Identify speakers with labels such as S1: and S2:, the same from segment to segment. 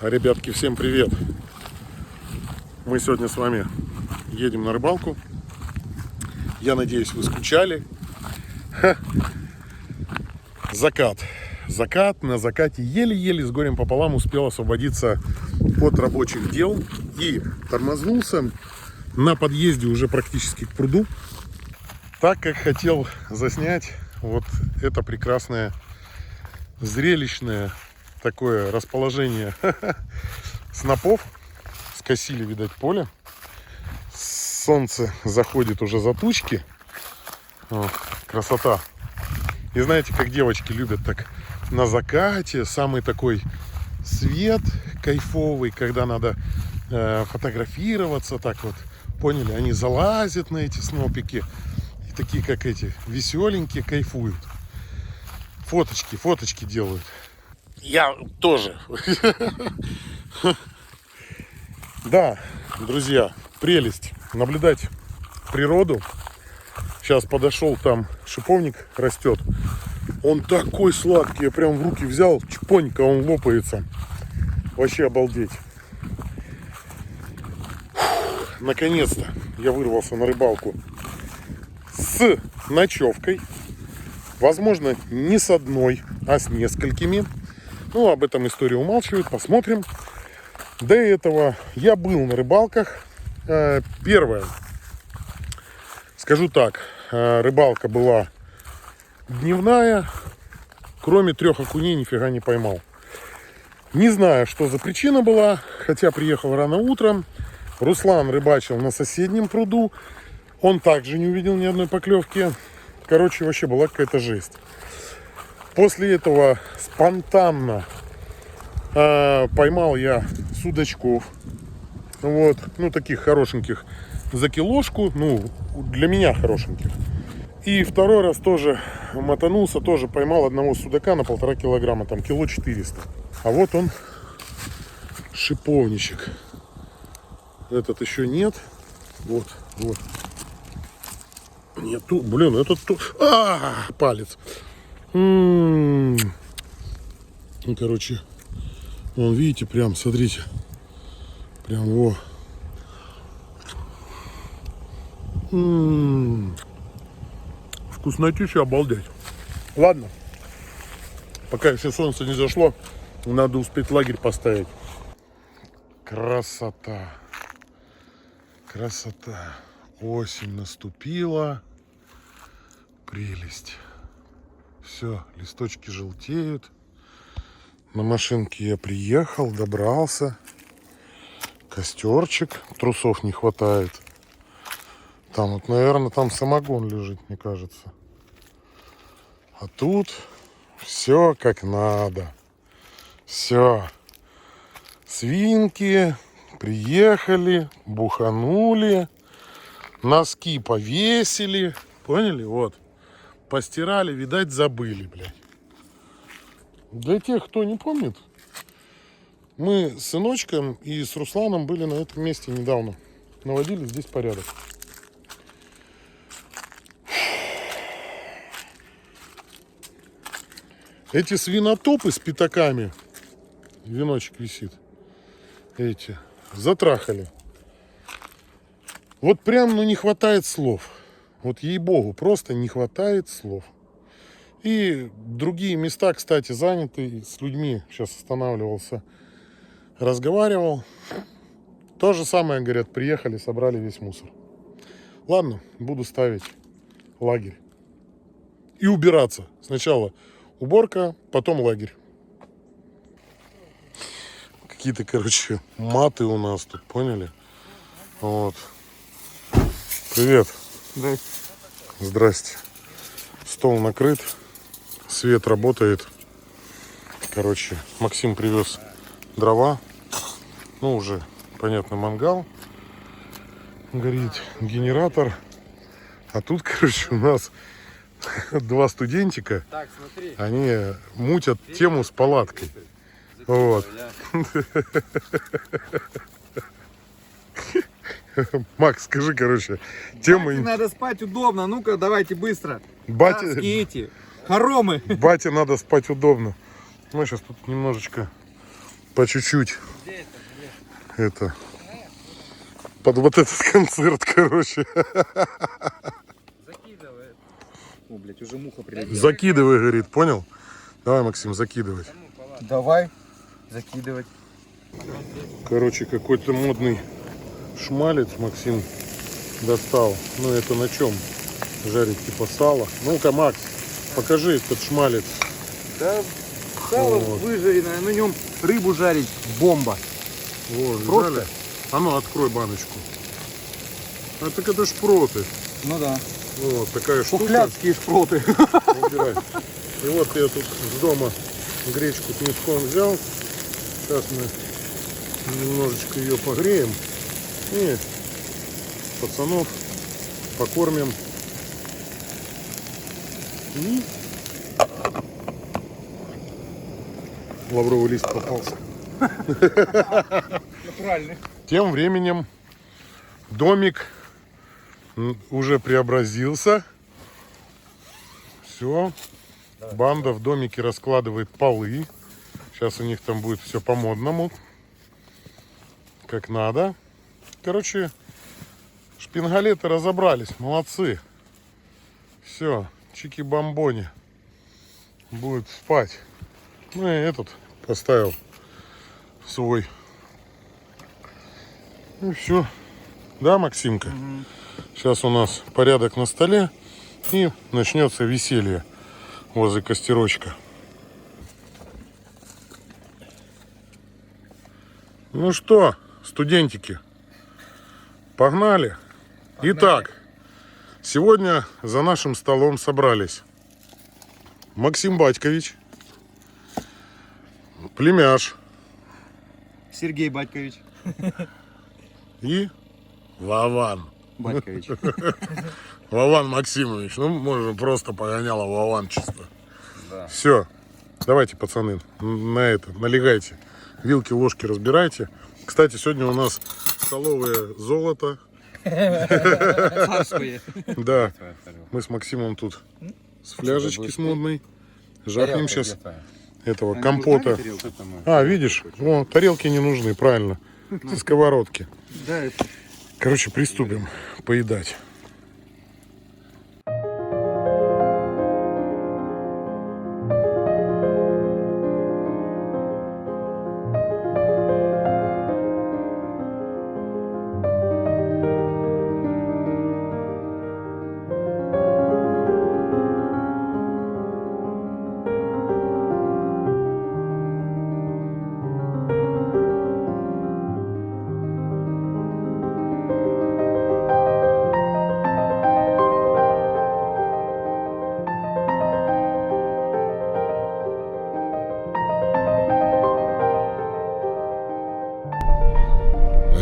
S1: Ребятки, всем привет! Мы сегодня с вами едем на рыбалку. Я надеюсь, вы скучали. Закат. На закате еле-еле с горем пополам успел освободиться от рабочих дел и тормознулся на подъезде уже практически к пруду, так как хотел заснять вот это прекрасное зрелищное такое расположение снопов. Скосили, видать, поле. Солнце заходит уже за тучки. О, красота. И знаете, как девочки любят так на закате, самый такой свет кайфовый, когда надо фотографироваться, так вот, поняли, они залазят на эти снопики и такие, как эти, веселенькие, кайфуют. Фоточки делают. Я тоже. Да, друзья, прелесть наблюдать природу. Сейчас подошел, там шиповник растет. Он такой сладкий, я прям в руки взял, чпонька, он лопается. Вообще обалдеть. Наконец-то я вырвался на рыбалку с ночевкой. Возможно, не с одной, а с несколькими. Ну, об этом история умалчивает, посмотрим. До этого я был на рыбалках. Первое, скажу так, рыбалка была дневная. Кроме 3 окуней нифига не поймал. Не знаю, что за причина была, хотя приехал рано утром. Руслан рыбачил на соседнем пруду. Он также не увидел ни одной поклевки. Короче, вообще была какая-то жесть. После этого спонтанно поймал я судачков. Вот, ну таких хорошеньких за килошку. Ну, для меня хорошеньких. И второй раз тоже мотанулся, тоже поймал одного судака на 1,5 килограмма, там кило 400. А вот он, шиповничек. Этот еще нет. Вот. Нет, тут, блин, этот тут. Палец. Ну, короче, вон, видите, прям, смотрите. Прям, во. Вкуснотища, обалдеть. Ладно. Пока еще солнце не зашло, надо успеть лагерь поставить. Красота. Осень наступила. Прелесть. Все, листочки желтеют. На машинке я приехал, добрался. Костерчик. Трусов не хватает. Там вот, наверное, там самогон лежит, мне кажется. А тут все как надо. Все. Свинки приехали, буханули. Носки повесили. Поняли? Вот. Постирали, видать, забыли, блядь. Для тех, кто не помнит, мы с сыночком и с Русланом были на этом месте недавно. Наводили здесь порядок. Эти свинотопы с пятаками, веночек висит, эти, затрахали. Вот прям, ну, не хватает слов. Вот ей-богу, просто не хватает слов. И другие места, кстати, заняты. С людьми сейчас останавливался, разговаривал. То же самое, говорят, приехали, собрали весь мусор. Ладно, буду ставить лагерь. И убираться. Сначала уборка, потом лагерь. Какие-то, короче, маты у нас тут, поняли? Вот. Привет.
S2: Здрасте.
S1: Здрасте. Стол накрыт. Свет работает. Короче, Максим привез дрова. Ну, уже, понятно, мангал. Горит генератор. А тут, короче, у нас 2 студентика.
S2: Так, смотри.
S1: Они мутят тему с палаткой. Вот. Макс, скажи, короче, тема...
S2: Надо спать удобно. Ну-ка, давайте быстро.
S1: Батя...
S2: Эти хоромы.
S1: Бате надо спать удобно. Мы сейчас тут немножечко, по чуть-чуть это под вот этот концерт, короче.
S2: Закидывает. О, блядь, уже муха прилетела.
S1: Закидывай, говорит, понял? Давай, Максим, закидывать.
S2: Давай. Закидывать.
S1: Короче, какой-то модный шмалец Максим достал. Ну, это на чем? Жарить типа сало. Ну-ка, Макс, покажи этот шмалец.
S2: Да, сало
S1: Вот.
S2: выжаренное, на нем рыбу жарить. Бомба.
S1: Вот,
S2: Просто?
S1: взяли. А ну, открой баночку. А так это шпроты.
S2: Ну да.
S1: Вот такая штука.
S2: Пухляцкие шпроты.
S1: Убирай. И вот я тут с дома гречку с мяском взял. Сейчас мы немножечко ее погреем. И пацанов покормим. И лавровый лист попался.
S2: Натуральный.
S1: Тем временем домик уже преобразился. Все. Банда в домике раскладывает полы. Сейчас у них там будет все по-модному. Как надо. Короче, шпингалеты разобрались. Молодцы. Все. Чики-бомбони. Будет спать. Ну и этот поставил свой. И все. Да, Максимка?
S2: Угу.
S1: Сейчас у нас порядок на столе. И начнется веселье возле костерочка. Ну что, студентики, погнали. Итак, сегодня за нашим столом собрались Максим Батькович, племяш
S2: Сергей Батькович.
S1: и Вован.
S2: Батькович.
S1: Вован Максимович. Ну, можно просто погоняло Вованчество.
S2: Да.
S1: Все. Давайте, пацаны, на это, налегайте. Вилки, ложки разбирайте. Кстати, сегодня у нас столовое золото.
S2: Царское.
S1: Да. Мы с Максимом тут с фляжечки с модной. Жахнем сейчас этого компота. А, видишь? О, тарелки не нужны, правильно. Со сковородки.
S2: Да, это...
S1: Короче, приступим поедать.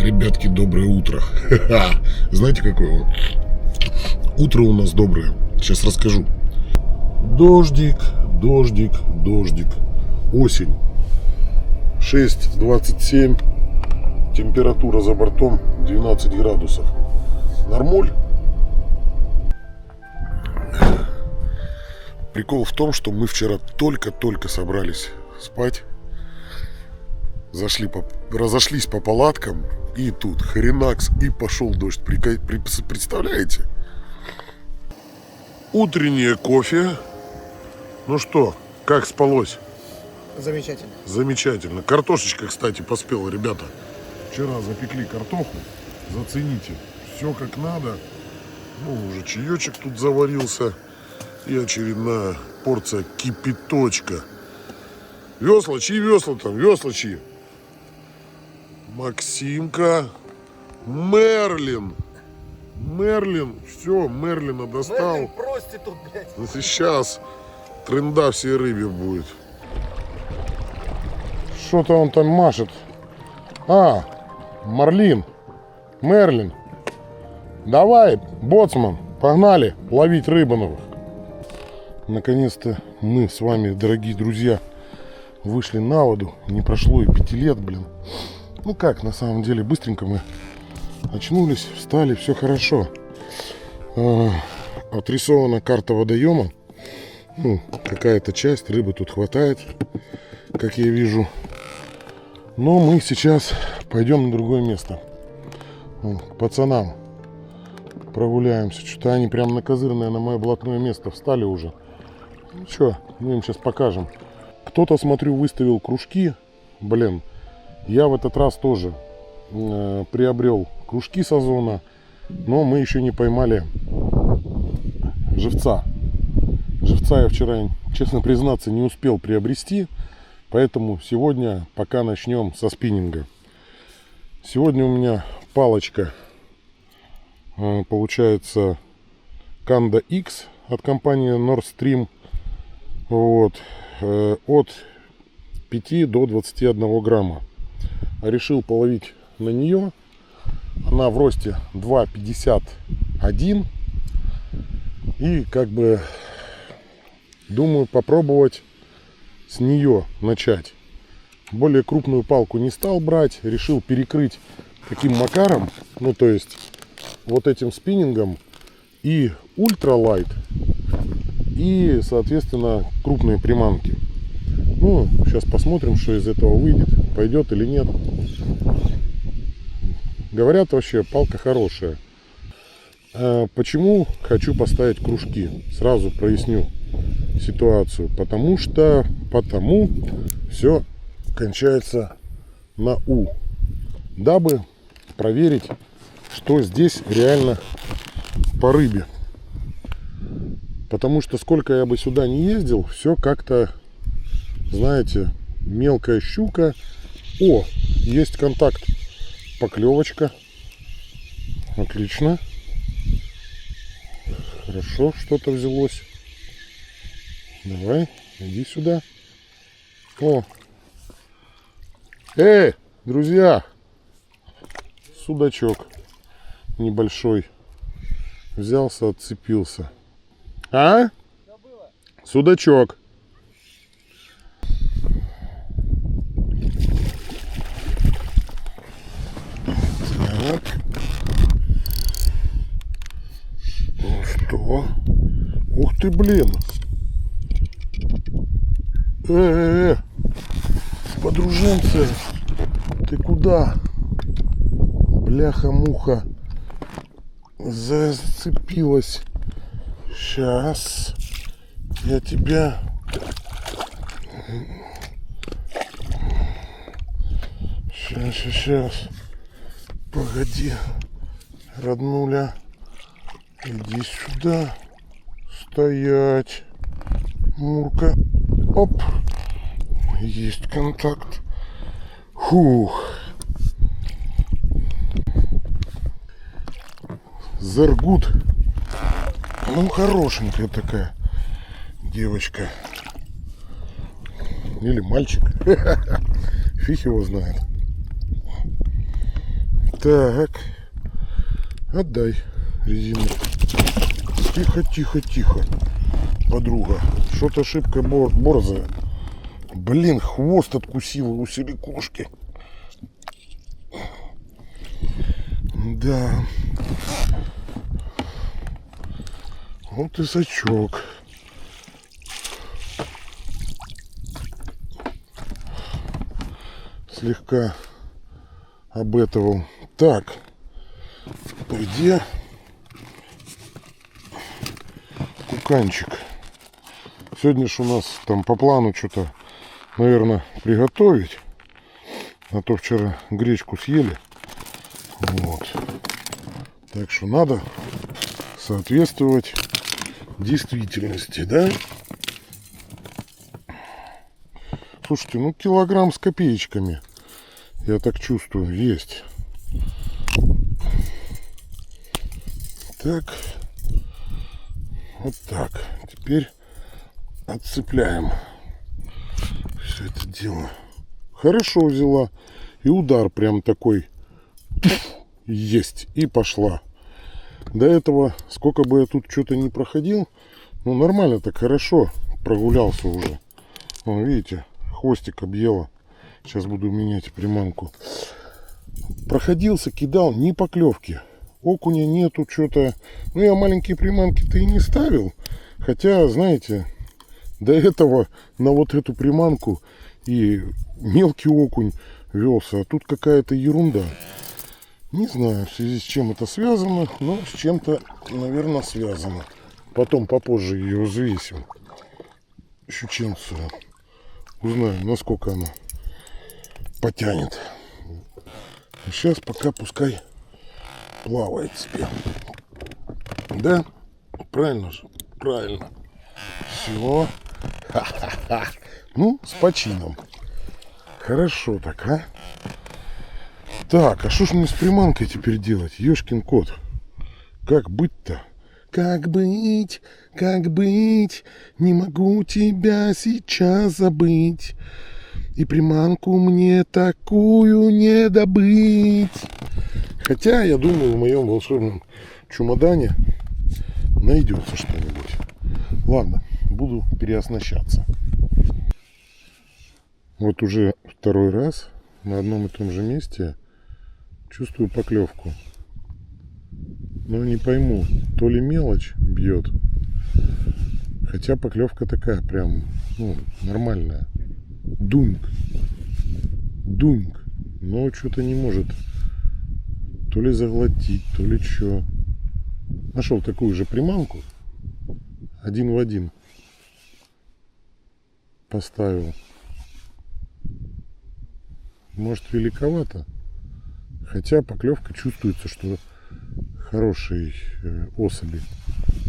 S1: Ребятки, доброе утро. Знаете, какое утро у нас доброе? Сейчас расскажу. Дождик, дождик, дождик. Осень. 6:27. Температура за бортом 12 градусов. Нормуль. Прикол в том, что мы вчера только-только собрались спать. Разошлись по палаткам. И тут хренакс, и пошел дождь. Представляете? Утреннее кофе. Ну что, как спалось?
S2: Замечательно.
S1: Замечательно. Картошечка, кстати, поспела, ребята. Вчера запекли картоху. Зацените. Все как надо. Ну, уже чаечек тут заварился. И очередная порция кипяточка. Весла, чьи весла там? Весла чьи? Максимка. Мерлин. Мерлин. Все, Мерлина достал.
S2: Мерлин проститут, блядь.
S1: Сейчас тренда всей рыбе будет. Что-то он там машет. А, Марлин. Мерлин. Давай, боцман, погнали ловить рыбу новых. Наконец-то мы с вами, дорогие друзья, вышли на воду. Не прошло и 5 лет, блин. Ну как, на самом деле, быстренько мы очнулись, встали, все хорошо. Отрисована карта водоема. Ну, какая-то часть рыбы тут хватает, как я вижу. Но мы сейчас пойдем на другое место. Вон, к пацанам прогуляемся. Что-то они прям на козырное, на мое блатное место встали уже. Ну что, мы им сейчас покажем. Кто-то, смотрю, выставил кружки. Блин, я в этот раз тоже приобрел кружки с озона. Но мы еще не поймали живца. Живца я вчера, честно признаться, не успел приобрести. Поэтому сегодня пока начнем со спиннинга. Сегодня у меня палочка получается Kanda X от компании Nordstream. Вот. От 5 до 21 грамма. Решил половить на нее. Она в росте 2,51. И как бы думаю попробовать с нее начать. Более крупную палку не стал брать. Решил перекрыть таким макаром. Ну то есть вот этим спиннингом и ультралайт, и соответственно крупные приманки. Ну, сейчас посмотрим, что из этого выйдет, пойдет или нет. Говорят, вообще палка хорошая. Почему хочу поставить кружки? Сразу проясню ситуацию. Потому все кончается на У. Дабы проверить, что здесь реально по рыбе. Потому что сколько я бы сюда не ездил, все как-то, знаете, мелкая щука. О, есть контакт. Поклевочка. Отлично. Хорошо, что-то взялось. Давай, иди сюда. О. Друзья. Судачок небольшой. Взялся, отцепился. А? Судачок. Так. Ну что? Ух ты, блин. Подружимся. Ты куда? Бляха-муха. Зацепилась. Сейчас я тебя... Сейчас. Погоди. Роднуля. Иди сюда. Стоять. Мурка. Оп. Есть контакт. Фух. Зергут. Ну, хорошенькая такая девочка. Или мальчик. Фиг его знает. Так. Отдай резину. Тихо. Подруга. Что-то шибко борзая. Блин, хвост откусила у силикошки. Да. Вот и сачок. Слегка обетовал. Так. Где куканчик? Сегодня ж у нас там по плану что-то, наверное, приготовить. А то вчера гречку съели. Вот. Так что надо соответствовать действительности, да? Слушайте, ну килограмм с копеечками, я так чувствую, есть. Так. Вот так. Теперь отцепляем все это дело. Хорошо взяла. И удар прям такой. Есть. И пошла. До этого, сколько бы я тут что-то не проходил, ну нормально так, хорошо прогулялся уже. Вон, видите, хвостик объела. Сейчас буду менять приманку. Проходился, кидал, ни поклевки. Окуня нету, что-то. Ну, я маленькие приманки-то и не ставил. Хотя, знаете, до этого на вот эту приманку и мелкий окунь велся. А тут какая-то ерунда. Не знаю, в связи с чем это связано, но с чем-то, наверное, связано. Потом попозже ее взвесим. Щученцию. Узнаем, насколько она потянет. А сейчас пока пускай плавает себе. Да? Правильно же? Правильно. Все. Ха-ха-ха. Ну, с почином. Хорошо так, а? Так, а что ж мне с приманкой теперь делать? Ёшкин кот. Как быть-то? Как быть, не могу тебя сейчас забыть. И приманку мне такую не добыть. Хотя, я думаю, в моем волшебном чемодане найдется что-нибудь. Ладно, буду переоснащаться. Вот уже второй раз на одном и том же месте чувствую поклевку. Но не пойму, то ли мелочь бьет. Хотя поклевка такая прям, ну, нормальная. Дуньк. Но что-то не может то ли заглотить, то ли что. Нашел такую же приманку. Один в один. Поставил. Может, великовато. Хотя поклевка чувствуется, что хорошей особи.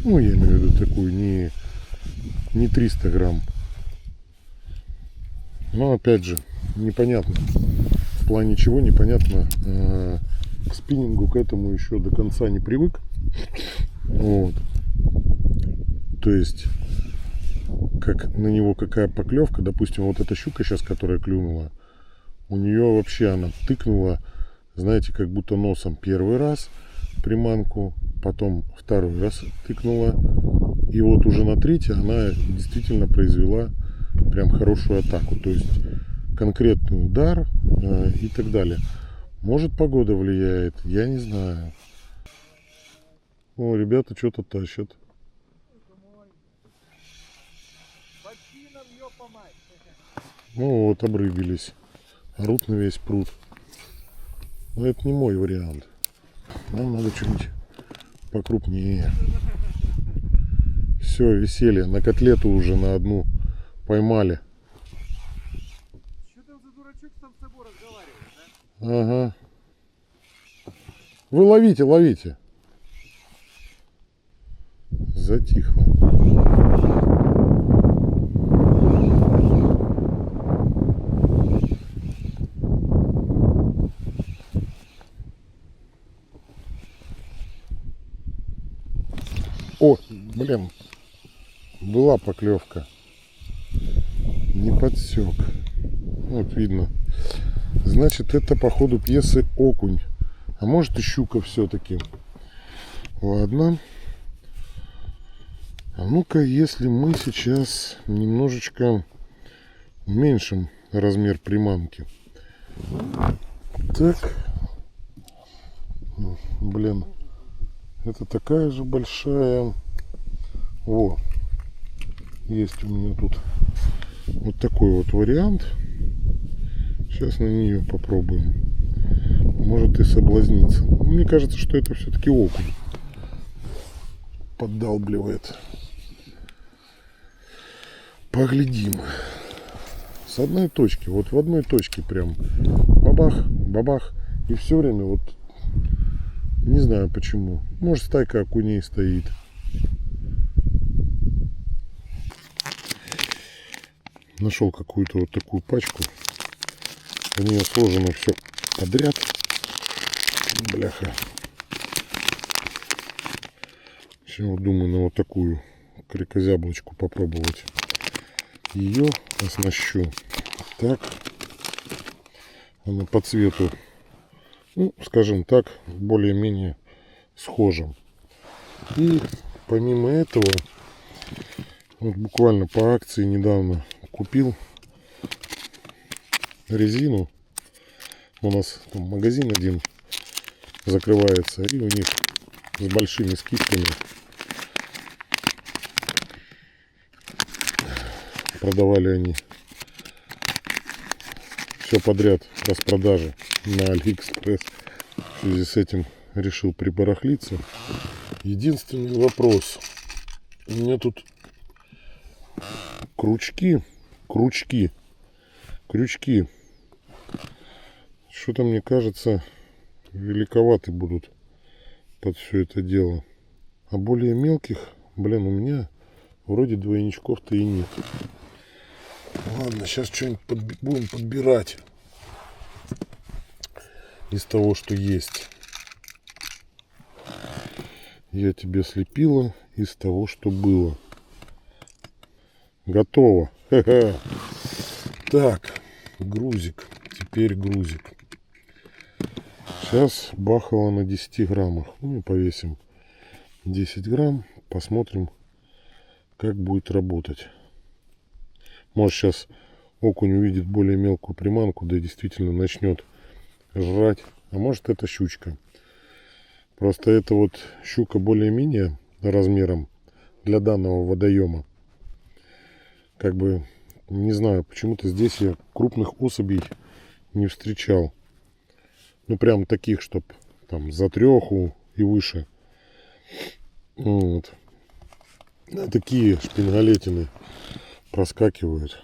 S1: Ну, я имею в виду такую, не 300 грамм. Но, опять же, непонятно. В плане чего непонятно. К спиннингу к этому еще до конца не привык. Вот. То есть, как на него какая поклевка. Допустим, вот эта щука сейчас, которая клюнула, у нее вообще она тыкнула, знаете, как будто носом первый раз приманку, потом второй раз тыкнула, и вот уже на третий она действительно произвела прям хорошую атаку, то есть конкретный удар и так далее. Может, погода влияет, я не знаю. О, ребята что-то тащат. Ну вот, обрыбились. Орут на весь пруд. Но это не мой вариант. Нам надо что-нибудь покрупнее. Все, веселье. На котлету уже на одну поймали.
S2: Что там за дурачок сам с собой разговаривает, а?
S1: Ага. Вы ловите. Затихло. О, блин, была поклевка. Не подсек. Вот видно. Значит, это по ходу пьесы окунь. А может и щука все-таки. Ладно. А ну-ка, если мы сейчас немножечко уменьшим размер приманки. Так. Блин. Это такая же большая. Во. Есть у меня тут вот такой вот вариант. Сейчас на нее попробуем. Может и соблазниться. Мне кажется, что это все-таки окунь. Поддалбливает. Поглядим. С одной точки. Вот в одной точке прям бабах, бабах. И все время вот не знаю почему. Может, стайка окуней стоит. Нашел какую-то вот такую пачку. В нее сложено все подряд. Бляха. Сейчас думаю на вот такую крикозяблочку попробовать. Ее оснащу. Так. Она по цвету, ну, скажем так, более-менее схожим. И помимо этого, вот буквально по акции недавно купил резину. У нас там магазин один закрывается, и у них с большими скидками продавали они все подряд распродажи на Алиэкспресс. В связи с этим решил прибарахлиться. Единственный вопрос. У меня тут крючки. Что-то, мне кажется, великоваты будут под все это дело. А более мелких, блин, у меня вроде двойничков-то и нет. Ладно, сейчас что-нибудь будем подбирать из того, что есть. Я тебе слепила из того, что было. Готово. Ха-ха. Так, грузик. Теперь грузик. Сейчас бахало на 10 граммах. Ну, повесим 10 грамм. Посмотрим, как будет работать. Может, сейчас окунь увидит более мелкую приманку, да и действительно начнет жрать. А может, это щучка. Просто это вот щука более-менее размером для данного водоема. Как бы, не знаю, почему-то здесь я крупных особей не встречал. Ну, прям таких, чтоб там за 3 и выше. Вот. А такие шпингалетины проскакивают.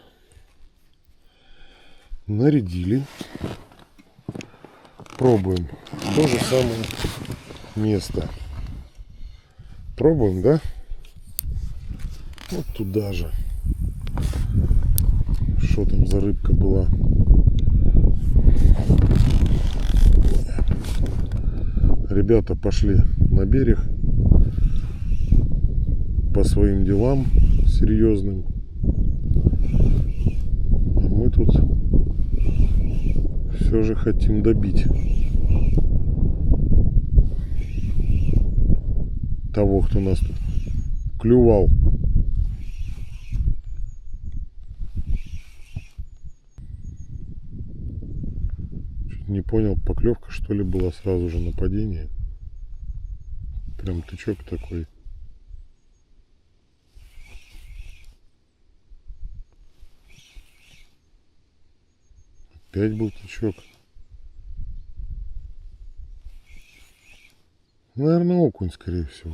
S1: Нарядили. Пробуем. То же самое место. Пробуем, да? Вот туда же. Что там за рыбка была? Ребята пошли на берег по своим делам серьезным. А мы тут все же хотим добить того, кто нас тут клювал. Чуть не понял, поклевка что ли была сразу же, нападение. Прям тычок такой. Опять был тычок. Наверное, окунь, скорее всего.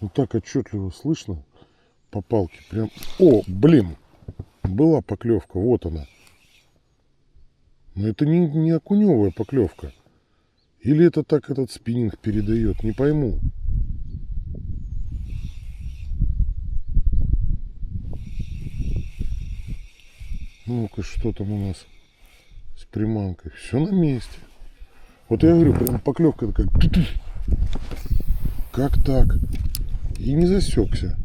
S1: Вот так отчетливо слышно по палке. Прям. О, блин! Была поклевка, вот она. Но это не окуневая поклевка. Или это так этот спиннинг передает, не пойму. Ну-ка, что там у нас с приманкой? Все на месте. Вот я говорю, прям поклевка такая. Как так? И не засекся.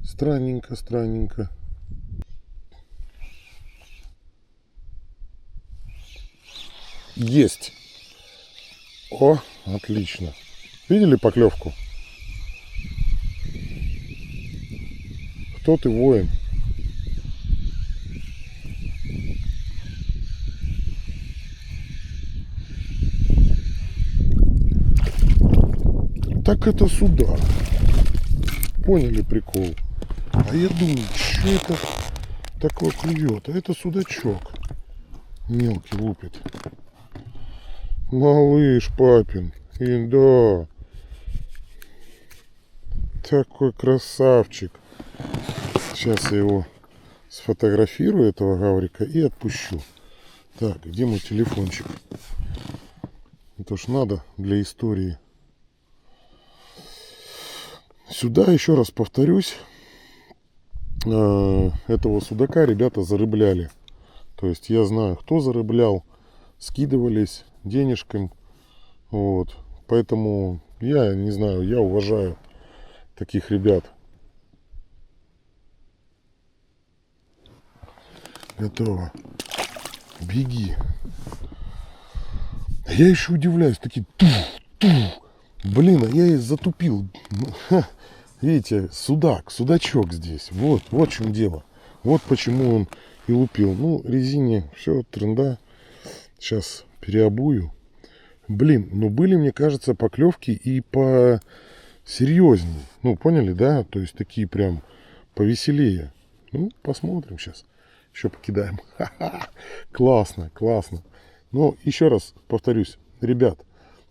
S1: Странненько, странненько. Есть. О, отлично. Видели поклевку? Кто ты, воин? Так это сюда. Поняли прикол? А я думаю, что это такое клюет? А это судачок. Мелкий лупит. Малыш папин. И да. Такой красавчик. Сейчас я его сфотографирую, этого гаврика, и отпущу. Так, где мой телефончик? Это ж надо для истории. Сюда, еще раз повторюсь, этого судака ребята зарыбляли. То есть я знаю, кто зарыблял, скидывались денежком. Вот. Поэтому я не знаю, я уважаю таких ребят. Готово. Беги. Я еще удивляюсь, такие блин, а я и затупил. Видите, судачок здесь. Вот в чем дело. Вот почему он и лупил. Ну, резине все, тренда. Сейчас переобую. Блин, ну были, мне кажется, поклевки и по серьезнее. Ну, поняли, да? То есть такие прям повеселее. Ну, посмотрим сейчас. Еще покидаем. Ха-ха. Классно, классно. Но еще раз повторюсь, ребят,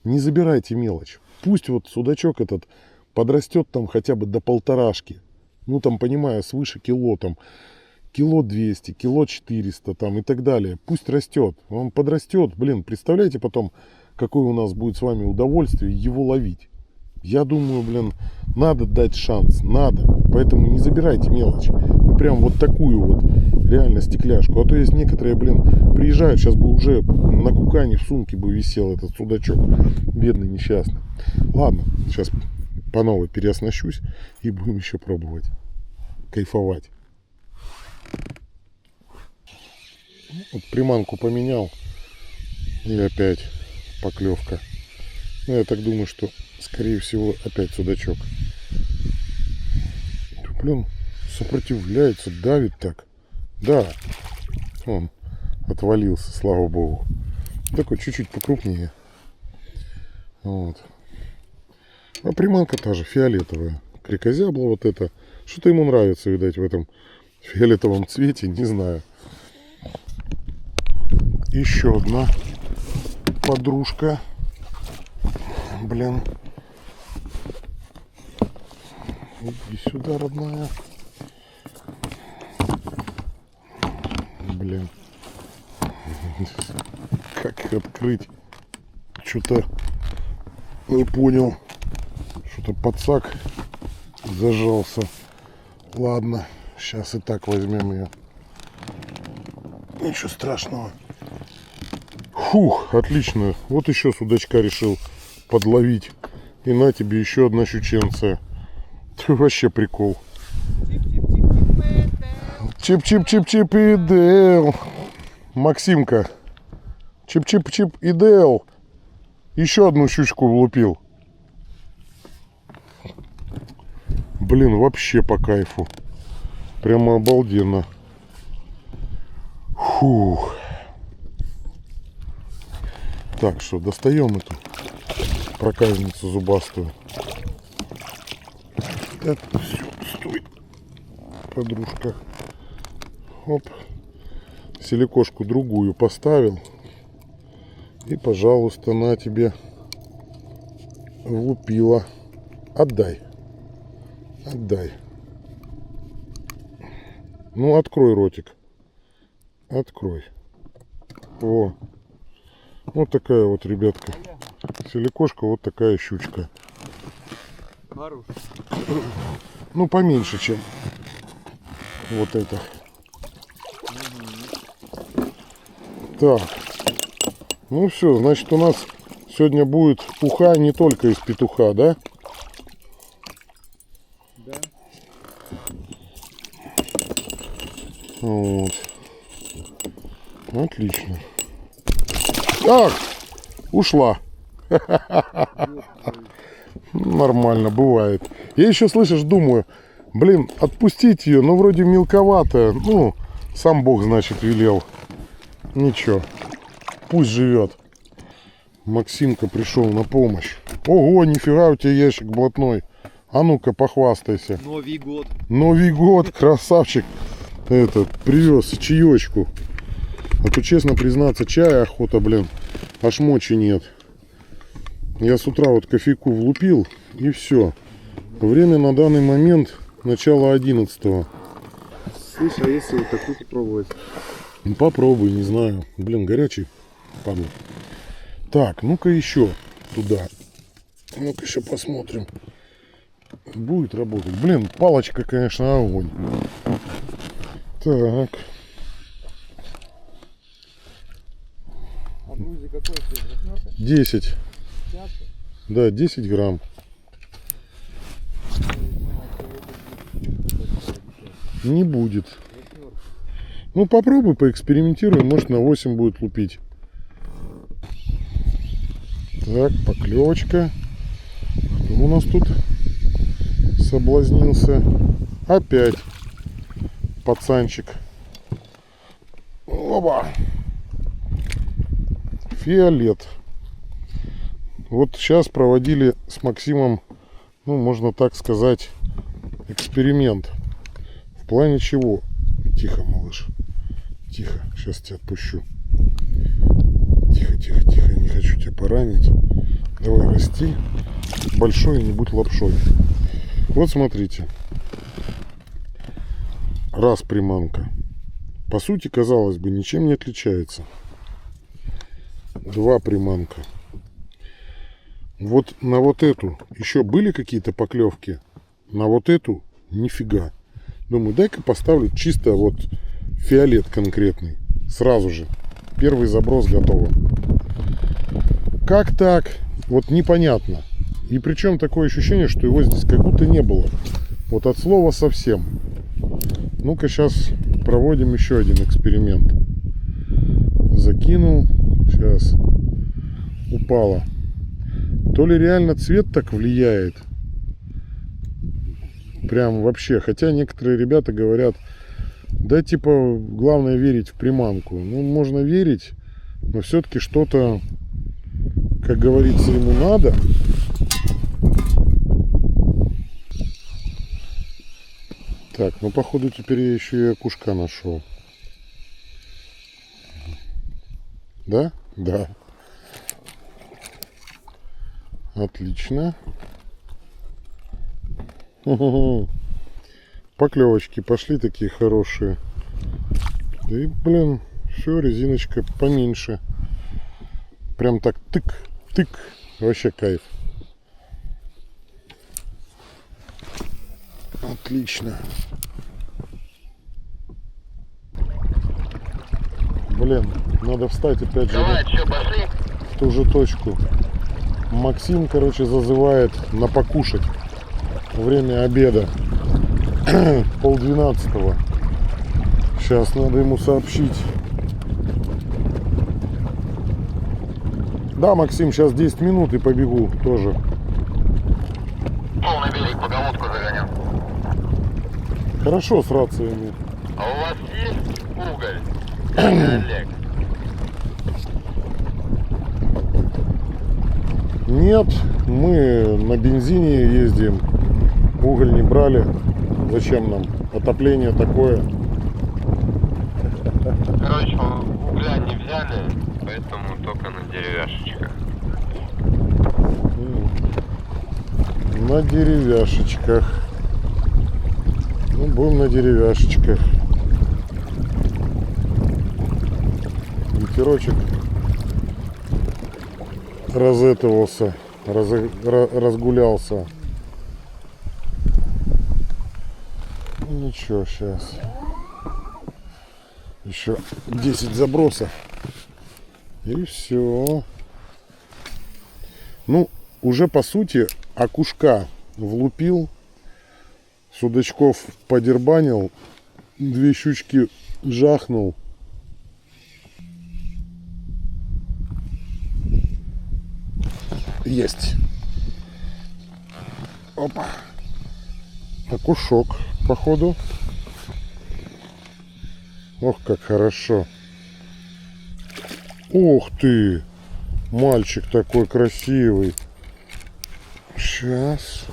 S1: не забирайте мелочь. Пусть вот судачок этот подрастет там хотя бы до полторашки. Ну, там, понимаю, свыше кило, там, кило 200, кило 400, там, и так далее. Пусть растет. Он подрастет. Блин, представляете потом, какое у нас будет с вами удовольствие его ловить. Я думаю, блин, надо дать шанс, надо. Поэтому не забирайте мелочь. Ну, прям вот такую вот реально стекляшку. А то есть некоторые, блин, приезжают, сейчас бы уже на кукане в сумке бы висел этот судачок. Бедный, несчастный. Ладно, сейчас по новой переоснащусь и будем еще пробовать. Кайфовать. Вот приманку поменял. И опять поклевка. Ну, я так думаю, что скорее всего опять судачок. Блин, сопротивляется, давит так. Да, он отвалился, слава богу. Такой чуть-чуть покрупнее. Вот. А приманка та же, фиолетовая. Крикозябла вот это. Что-то ему нравится, видать, в этом фиолетовом цвете, не знаю. Еще одна подружка. Блин. Иди сюда, родная. Блин. Как их открыть? Что-то не понял. Что-то подсак зажался. Ладно, сейчас и так возьмем ее. Ничего страшного. Фух, отлично. Вот еще судачка решил подловить. И на тебе еще одна щученция. Вообще прикол. Чип-чип-чип-чип и Дэл. Максимка. Чип-чип-чип и Дэл. Еще одну щучку влупил. Блин, вообще по кайфу. Прямо обалденно. Фух. Так, что, достаем эту проказницу зубастую. Это все, стой, подружка. Оп. Силикошку другую поставил. И, пожалуйста, на тебе влупила. Отдай. Отдай. Ну, открой ротик. Открой. О. Вот такая вот, ребятка. Силикошка, вот такая щучка.
S2: Хорош.
S1: Ну, поменьше, чем вот это. Так. Ну все, значит, у нас сегодня будет уха не только из петуха, да?
S2: Да.
S1: Вот. Отлично. Так, ушла. Нормально, бывает. Я еще, слышишь, думаю, блин, отпустить ее, ну, вроде мелковатая. Ну, сам Бог, значит, велел. Ничего, пусть живет. Максимка пришел на помощь. Ого, нифига у тебя ящик блатной. А ну-ка, похвастайся.
S2: Новый год.
S1: Новый год, красавчик. Это, привез чаечку. А то, честно признаться, чая охота, блин, аж мочи нет. Я с утра вот кофейку влупил, и все. Время на данный момент начало 11-го.
S2: Слышь, а если вот такую попробовать?
S1: Ну, попробуй, не знаю. Блин, горячий, падал. Так, ну-ка еще туда. Ну-ка еще посмотрим. Будет работать. Блин, палочка, конечно, огонь. Так.
S2: А грузи какой стоит?
S1: 10. Да, 10 грамм. Не будет. Ну, попробуй, поэкспериментируй. Может, на 8 будет лупить. Так, поклевочка. Кто у нас тут соблазнился? Опять пацанчик. Оба. Фиолет. Вот сейчас проводили с Максимом ну, можно так сказать, эксперимент. В плане чего? Тихо, малыш. Тихо, сейчас тебя отпущу. Тихо, тихо, тихо, не хочу тебя поранить. Давай расти. Большой и не будь лапшой. Вот смотрите. Раз приманка. По сути, казалось бы, ничем не отличается. Два приманка. Вот на вот эту еще были какие-то поклевки. На вот эту нифига. Думаю, дай-ка поставлю чисто вот фиолет конкретный. Сразу же. Первый заброс готово. Как так? Вот непонятно. И причем такое ощущение, что его здесь как будто не было. Вот от слова совсем. Ну-ка сейчас проводим еще один эксперимент. Закинул. Сейчас. Упала. То ли реально цвет так влияет. Прям вообще. Хотя некоторые ребята говорят, да типа главное верить в приманку. Ну можно верить, но все-таки что-то, как говорится, ему надо. Так, ну походу теперь я еще и окушка нашел. Да? Да. Отлично. Поклевочки пошли такие хорошие. Да и, блин, все, резиночка поменьше. Прям так тык-тык. Вообще кайф. Отлично. Блин, надо встать опять же в ту же точку. Максим, короче, зазывает на покушать. Время обеда. 11:30. Сейчас надо ему сообщить. Да, Максим, сейчас 10 минут и побегу тоже.
S2: На берег поголодку загонял.
S1: Хорошо с рациями.
S2: А у вас есть уголь? Олег.
S1: Нет, мы на бензине ездим. Уголь не брали. Зачем нам? Отопление такое.
S2: Короче, угля не взяли, поэтому только на деревяшечках.
S1: На деревяшечках. Ну, будем на деревяшечках. Ветерочек разэтывался, разгулялся. Ничего, сейчас. Еще 10 забросов. И все. Ну, уже по сути окушка влупил. Судачков подербанил. 2 щучки жахнул. Есть. Опа. Окушок, походу. Ох, как хорошо. Ух ты. Мальчик такой красивый. Сейчас.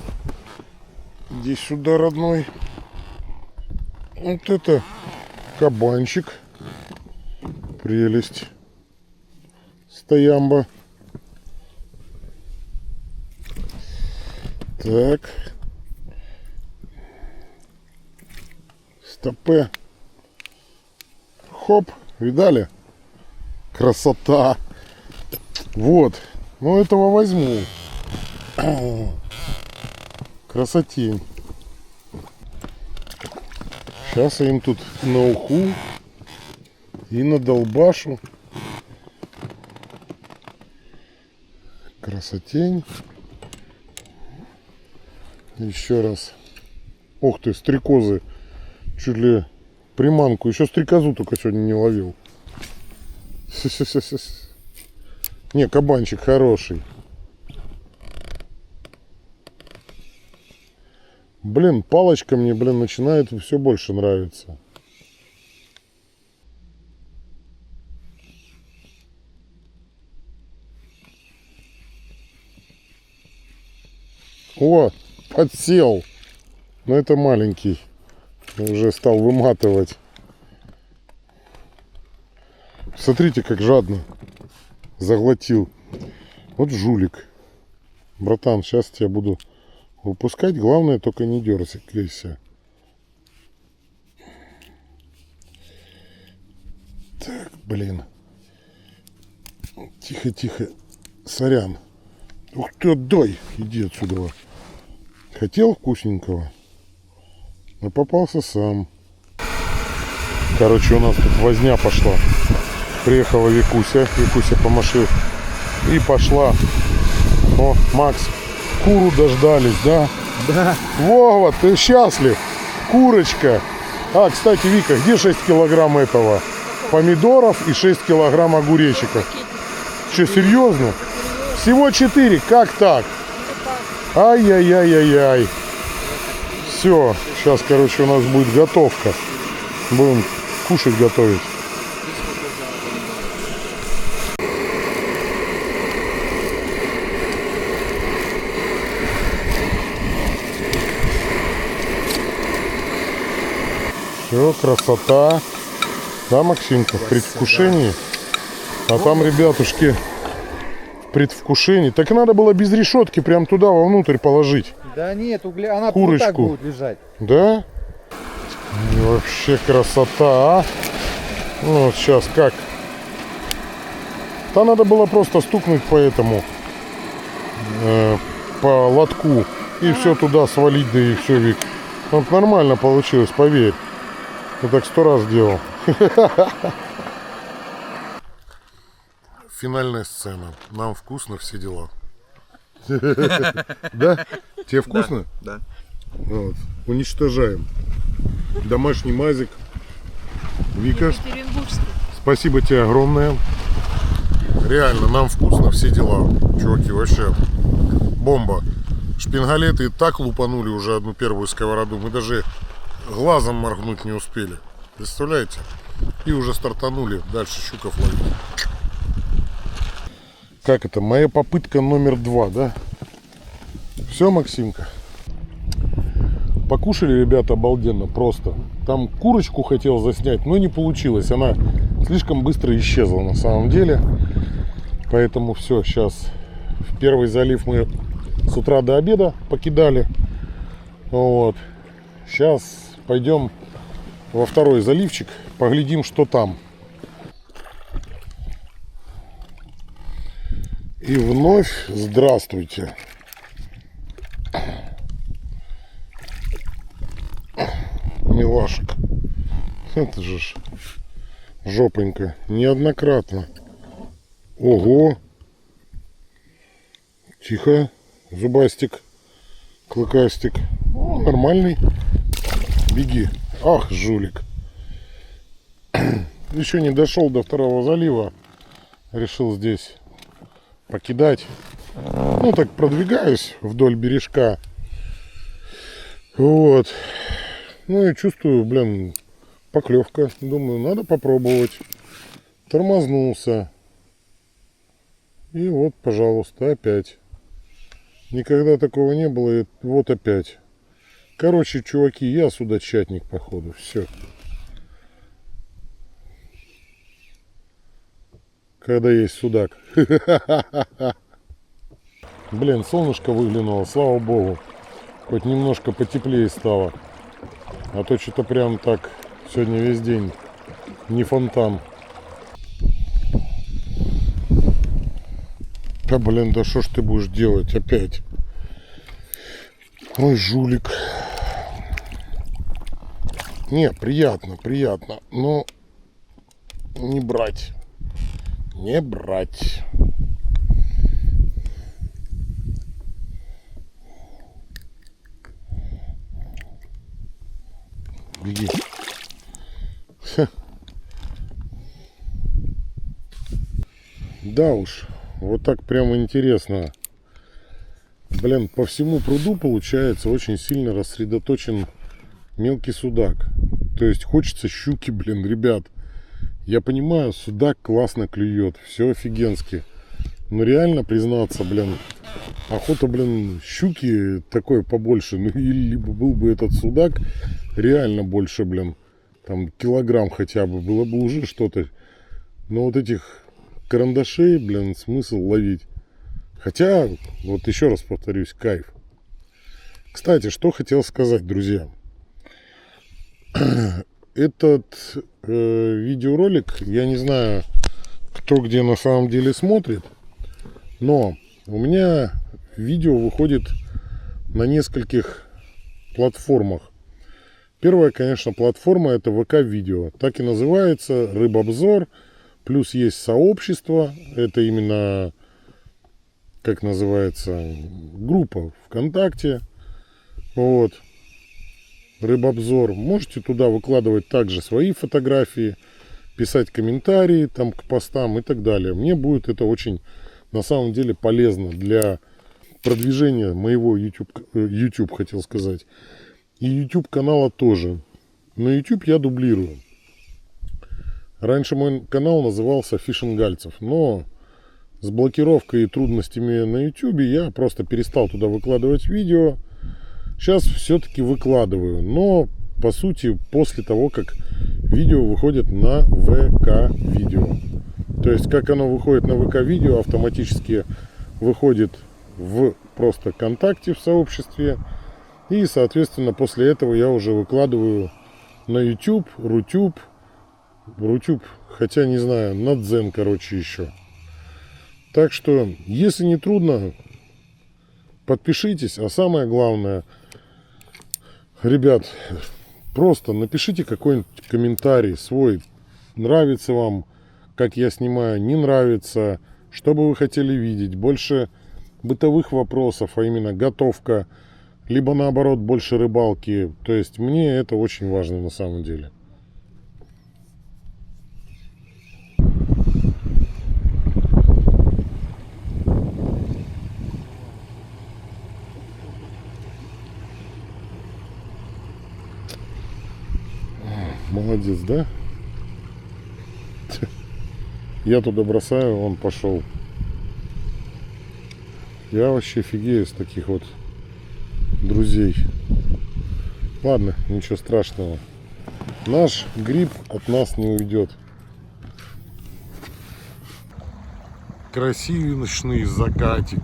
S1: Иди сюда, родной. Вот это кабанчик. Прелесть. Стоямба. Так. Стопе. Хоп. Видали? Красота. Вот. Ну, этого возьму. Красотень. Сейчас я им тут на уху и на долбашу. Красотень. Еще раз. Ух ты, стрекозы. Чуть ли приманку. Еще стрекозу только сегодня не ловил. Не, кабанчик хороший. Блин, палочка мне, начинает все больше нравиться. О, подсел. Но это маленький. Уже стал выматывать. Смотрите, как жадно заглотил. Вот жулик. Братан, сейчас тебя буду выпускать. Главное, только не дергайся. Так, блин. Тихо, тихо. Сорян. Ух ты, отдай. Иди отсюда. Хотел вкусненького, но попался сам. Короче, у нас тут возня пошла. Приехала Викуся. Викуся помаши. И пошла. О, Макс, куру дождались, да?
S2: Да.
S1: Вова, ты счастлив? Курочка. А, кстати, Вика, где 6 килограмм этого? Помидоров и 6 килограмм огуречиков. Что, серьезно? Всего 4. Как так? Ай-яй-яй-яй-яй. Все, сейчас, короче, у нас будет готовка. Будем кушать готовить. Все, красота. Да, Максимка, в предвкушении. А там, ребятушки, в предвкушении. Так надо было без решетки прям туда вовнутрь положить.
S2: Да нет, она
S1: Курочку.
S2: вот так будет лежать.
S1: Да? И вообще красота, а? Ну, вот сейчас как? Там надо было просто стукнуть по этому, по лотку. И все туда свалить, да и все, Вик. Вот нормально получилось, поверь. Я так 100 раз делал. Финальная сцена. Нам вкусно, все дела. Да? Тебе вкусно?
S2: Да.
S1: Вот. Уничтожаем. Домашний мазик. Вика,
S3: Екатеринбургский.
S1: спасибо тебе огромное. Реально, нам вкусно, все дела. Чуваки, вообще бомба. Шпингалеты и так лупанули уже одну первую сковороду. Мы даже глазом моргнуть не успели. Представляете? И уже стартанули дальше щуков ловить. Как это? Моя попытка номер 2, да? Все, Максимка? Покушали, ребята, обалденно, просто. Там курочку хотел заснять, но не получилось. Она слишком быстро исчезла на самом деле. Поэтому все, сейчас в первый залив мы с утра до обеда покидали. Вот. Сейчас пойдем во второй заливчик, поглядим, что там. И вновь здравствуйте. Милашек. Это же ж жопонька. Неоднократно. Ого. Тихо. Зубастик. Клыкастик. О, нормальный. Беги. Ах, жулик. Еще не дошел до второго залива. Решил здесь покидать. Ну, так продвигаюсь вдоль бережка. Вот. Ну и чувствую, блин, поклевка. Думаю, надо попробовать. Тормознулся. И вот, пожалуйста, опять. Никогда такого не было. И вот опять. Короче, чуваки, я судачатник, походу. Все. Когда есть судак. Блин, солнышко выглянуло, слава богу. Хоть немножко потеплее стало. А то что-то прям так сегодня весь день не фонтан. Да блин, да что ж ты будешь делать опять? Ой, жулик. Не, приятно, приятно. Но не брать. Не брать. Беги. Да уж, вот так прямо интересно. Блин, по всему пруду получается очень сильно рассредоточен мелкий судак. То есть хочется щуки, блин, ребят. Я понимаю, судак классно клюет, все офигенски. Но реально признаться, блин, охота, блин, щуки такой побольше. Ну, или либо был бы этот судак реально больше, блин, там килограмм хотя бы, было бы уже что-то. Но вот этих карандашей, блин, смысл ловить. Хотя, вот еще раз повторюсь, кайф. Кстати, что хотел сказать, друзья. Этот видеоролик, я не знаю, кто где на самом деле смотрит, но у меня видео выходит на нескольких платформах. Первая, конечно, платформа — это ВК-видео. Так и называется, Рыбобзор. Плюс есть сообщество. Это именно, как называется, группа ВКонтакте. Вот. Рыбобзор. Можете туда выкладывать также свои фотографии, писать комментарии там к постам и так далее. Мне будет это очень, на самом деле, полезно для продвижения моего YouTube, хотел сказать. И YouTube канала тоже. На YouTube я дублирую. Раньше мой канал назывался Фишингальцев, но с блокировкой и трудностями на YouTube я просто перестал туда выкладывать видео. Сейчас все-таки выкладываю, но по сути после того, как видео выходит на ВК-видео. То есть как оно выходит на ВК-видео, автоматически выходит в просто ВКонтакте в сообществе. И соответственно после этого я уже выкладываю на YouTube, Рутюб, хотя не знаю, на Дзен, короче, еще. Так что, если не трудно, подпишитесь, а самое главное, ребят, просто напишите какой-нибудь комментарий свой. Нравится вам, как я снимаю, не нравится, что бы вы хотели видеть. Больше бытовых вопросов, а именно готовка, либо наоборот больше рыбалки. То есть мне это очень важно на самом деле. Молодец, да? Я туда бросаю, он пошел. Я вообще офигею с таких вот друзей. Ладно, ничего страшного. Наш гриб от нас не уйдет. Красивый закатик.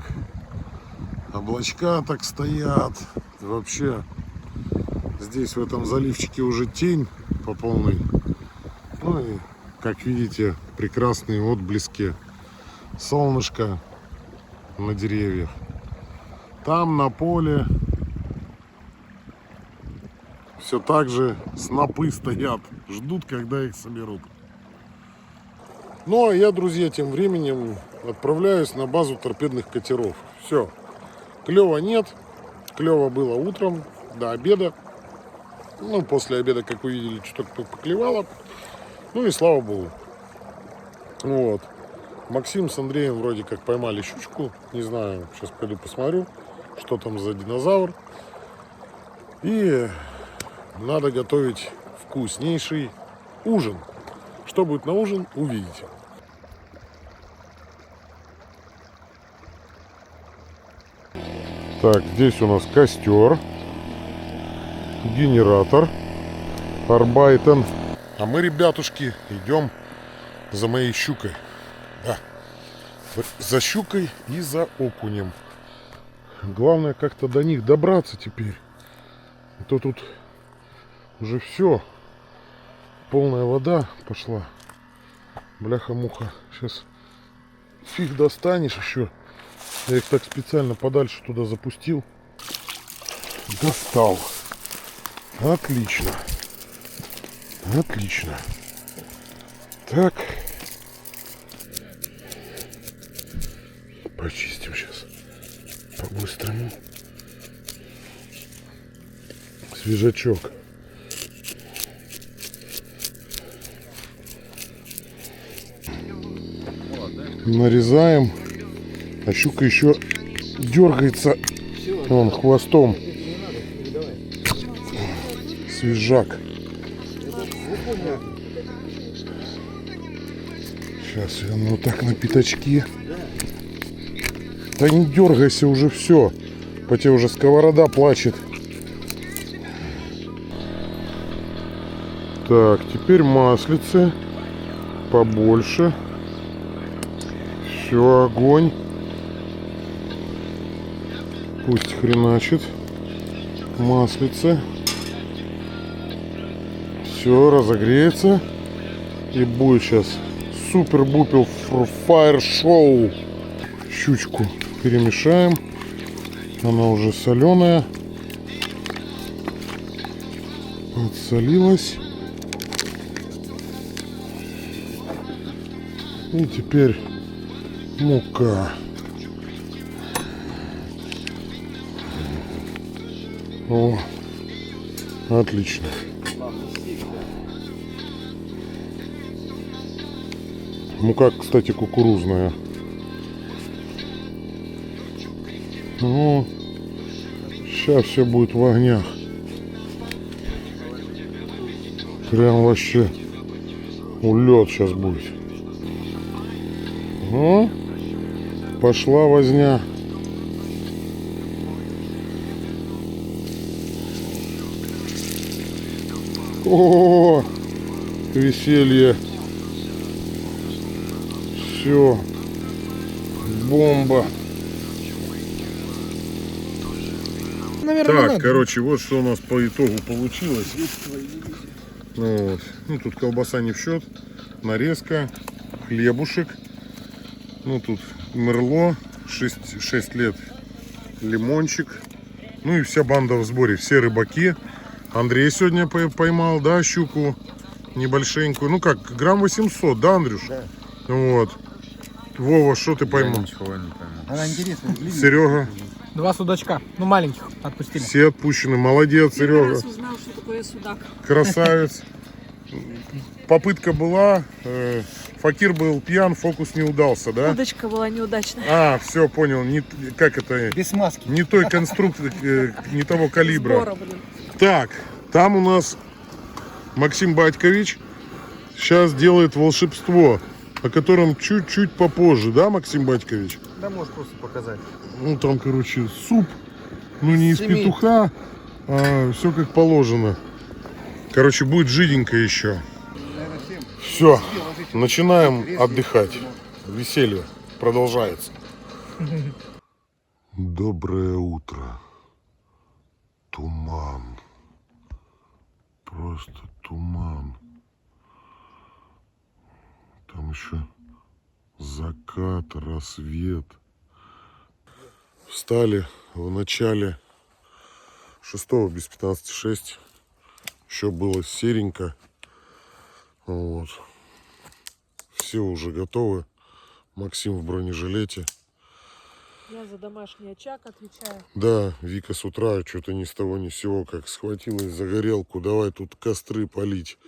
S1: Облачка так стоят. Вообще здесь в этом заливчике уже тень по полной. Ну и, как видите, прекрасные отблески. Солнышко на деревьях. Там на поле все так же снопы стоят. Ждут, когда их соберут. Ну а я, друзья, тем временем отправляюсь на базу торпедных катеров. Все. Клёва нет. Клёво было утром до обеда. Ну, после обеда, как вы видели, что-то поклевало. Ну и слава богу. Вот. Максим с Андреем вроде как поймали щучку. Не знаю, сейчас пойду посмотрю, что там за динозавр. И надо готовить вкуснейший ужин. Что будет на ужин, увидите. Так, здесь у нас костер. Генератор, Арбайтен. А мы, ребятушки, идем за моей щукой. Да. За щукой и за окунем. Главное как-то до них добраться теперь. А то тут уже все. Полная вода пошла. Бляха-муха. Сейчас фиг достанешь еще. Я их так специально подальше туда запустил. Достал. Отлично. Отлично. Так. Почистим сейчас. По-быстрому. Свежачок. Нарезаем. А щука еще дергается. Вон хвостом. Свежак. Сейчас я вот так на пятачке. Да не дергайся уже, все. По тебе уже сковорода плачет. Так, теперь маслице побольше. Все, огонь. Пусть хреначит. Маслице. Все, разогреется. И будет сейчас супер-бупер фаер-шоу. Щучку перемешаем. Она уже соленая. Отсолилась. И теперь мука. О, отлично. Мука, кстати, кукурузная. Ну, сейчас все будет в огнях. Прям вообще улет сейчас будет. О, пошла возня. О, веселье. Все. Бомба.
S3: Наверное,
S1: Так, короче, вот что у нас по итогу получилось. Ну, вот. Ну, тут колбаса не в счет. Нарезка, хлебушек. Ну, тут мерло, 6 лет лимончик. Ну и вся банда в сборе. Все рыбаки. Андрей сегодня поймал, да, щуку небольшенькую. Ну как, грамм 800, да, Андрюш?
S2: Да.
S1: Вот. Вова, что ты поймал?
S2: Ничего не пойму. Она интересная.
S1: Серега,
S3: 2 судачка, ну маленьких отпустили.
S1: все отпущены. Молодец,
S4: Первый
S1: Серега.
S4: раз узнал, что такое судак.
S1: Красавец. Попытка была. Факир был пьян, фокус не удался, да?
S4: Удочка была неудачная.
S1: А, все, понял. Не, как это?
S2: Без маски.
S1: Не той конструкции, не того калибра.
S4: Сбора, блин.
S1: Так, там у нас Максим Батькович сейчас делает волшебство, о котором чуть-чуть попозже, да, Максим Батькович?
S2: Да, можешь просто показать.
S1: Ну, там, короче, суп, ну, не из
S2: Семи.
S1: петуха, а все как положено. Короче, будет жиденько еще. Все, начинаем отдыхать. Веселье продолжается. Доброе утро. Туман. Просто туман. Там еще закат, рассвет. Встали в начале 6 без 15:06. Еще было серенько. Вот. Все уже готовы. Максим в бронежилете.
S4: Я за домашний очаг отвечаю.
S1: Да, Вика с утра что-то ни с того ни с сего, как схватилась за горелку, давай тут костры полить.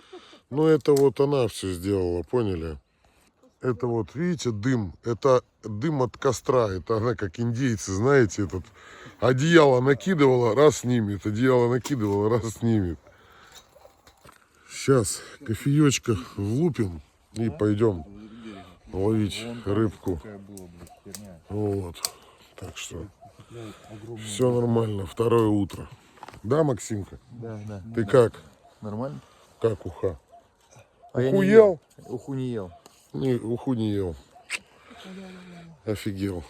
S1: Но это вот она все сделала, поняли? Это вот, видите, дым, это дым от костра, это она как индейцы, знаете, этот одеяло накидывала, раз снимет, одеяло накидывала, раз снимет. Сейчас кофеечка влупим и пойдем ловить рыбку. Вот. Так что все нормально. Второе утро. Да, Максимка?
S2: Да, да.
S1: Ты как?
S2: Нормально?
S1: Как уха?
S2: А я
S1: Уху
S2: не
S1: ел?
S2: Уху не ел.
S1: Не, уху не ел. Офигел.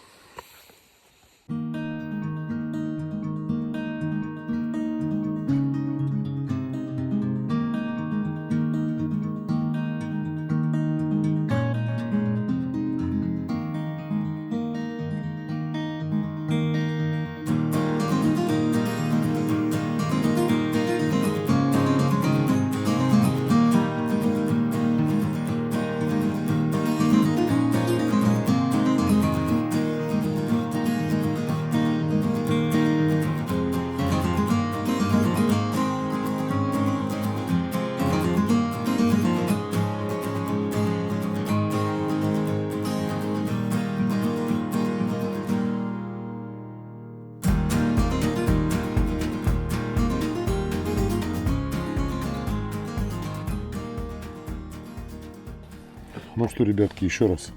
S1: Ну что, ребятки, еще раз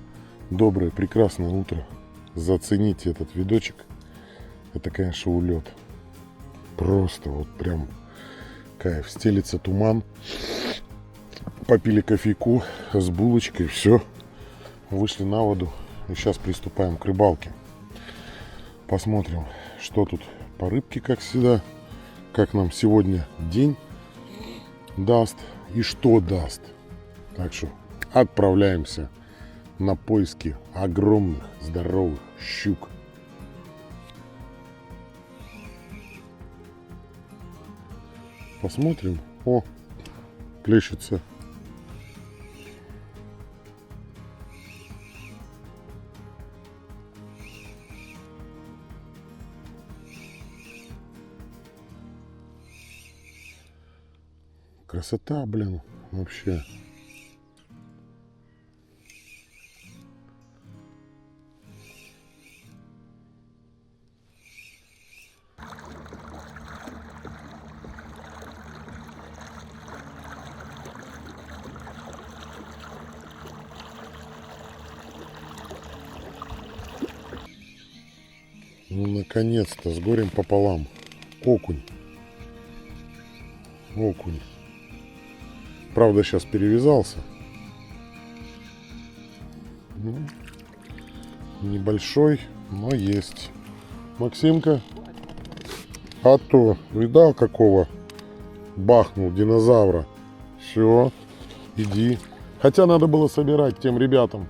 S1: доброе, прекрасное утро. зацените этот видочек. Это, конечно, улет. Просто вот прям кайф. Стелится туман. Попили кофейку с булочкой. Все. Вышли на воду. И сейчас приступаем к рыбалке. Посмотрим, что тут по рыбке, как всегда. Как нам сегодня день даст и что даст. Так что отправляемся на поиски огромных, здоровых щук. Посмотрим. О, плещется. Красота, блин, вообще. Ну, наконец-то, с горем пополам. Окунь. Окунь. Правда, сейчас перевязался. Ну, небольшой, но есть. Максимка. А то, видал, какого бахнул динозавра? Все, иди. Хотя надо было собирать тем ребятам.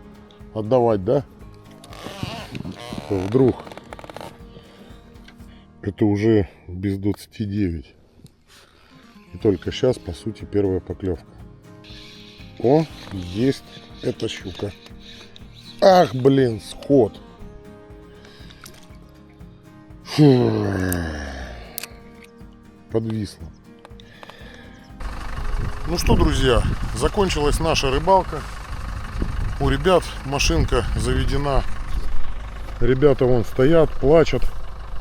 S1: Отдавать, да? То вдруг. Это уже без 29. И только сейчас, по сути, первая поклевка. О, есть эта щука. Ах, блин, сход. Фу. Подвисло. Ну что, друзья, закончилась наша рыбалка. У ребят машинка заведена. Ребята вон стоят, плачут.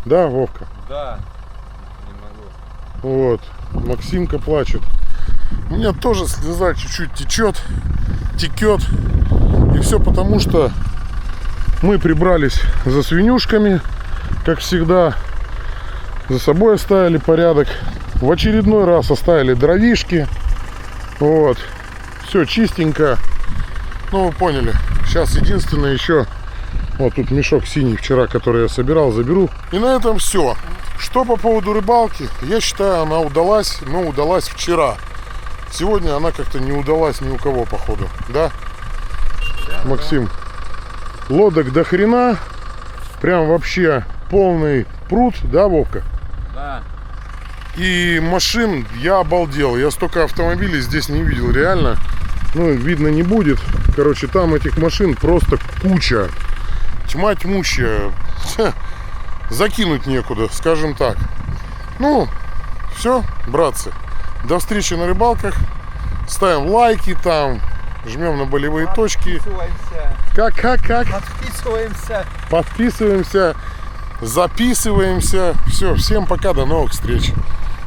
S1: Да, Вовка?
S2: Да. Не могу.
S1: Вот. Максимка плачет. У меня тоже слеза чуть-чуть течет. И все потому, что мы прибрались за свинюшками, как всегда. За собой оставили порядок. В очередной раз оставили дровишки. Вот. Все чистенько. Ну, вы поняли. Сейчас единственное еще... Вот тут мешок синий вчера, который я собирал, заберу. И на этом все. Что по поводу рыбалки, я считаю, она удалась, но удалась вчера. Сегодня она как-то не удалась ни у кого, походу. Да? Максим? Лодок до хрена. Прям вообще полный пруд, да, Вовка?
S2: Да.
S1: И машин я обалдел. Я столько автомобилей здесь не видел, реально. Ну, видно не будет. Короче, там этих машин просто куча. Тьма тьмущая. Закинуть некуда, скажем так. Ну, все, братцы. До встречи на рыбалках. Ставим лайки там. Жмем на болевые точки. Как? Подписываемся. Записываемся. Все, всем пока, до новых встреч.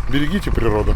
S1: Берегите природу.